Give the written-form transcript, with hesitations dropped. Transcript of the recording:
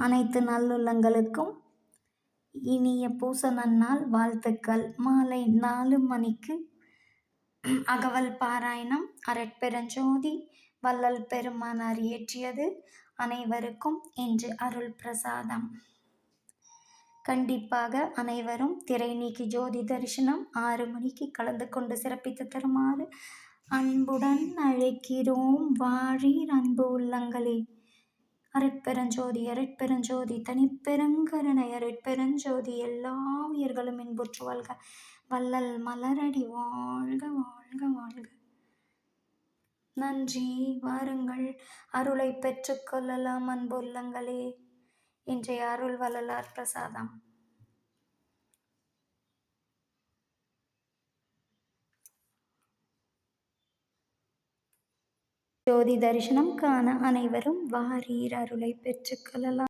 அனைத்து நல்லுள்ளங்களுக்கும் இனிய பூச நன்னாள் வாழ்த்துக்கள். மாலை 4 மணிக்கு அகவல் பாராயணம். அரட்பெருஞ்சோதி வள்ளல் பெருமானார் இயற்றியது. அனைவருக்கும் இன்று அருள் பிரசாதம். கண்டிப்பாக அனைவரும் திரை நீக்கி ஜோதி தரிசனம் 6 மணிக்கு கலந்து கொண்டு சிறப்பித்து தருமாறு அன்புடன் அழைக்கிறோம். வாழீர் அன்பு உள்ளங்களே. அரட்பெருஞ்சோதி அரட்பெருஞ்சோதி தனிப்பெருங்கருணை அரட்பெருஞ்சோதி எல்லா உயிர்களும் இன்புற்று வாழ்க. வள்ளல் மலரடி வாழ்க வாழ்க வாழ்க. நன்றி. வாருங்கள் அருளை பெற்றுக் கொள்ளலாம் அன்பு உள்ளங்களே. இன்றைய அருள் வள்ளலார் பிரசாதம். ஜோதி தரிசனம் காண அனைவரும் வாரீர் அருளை பெற்றுக் கொள்ளலாம்.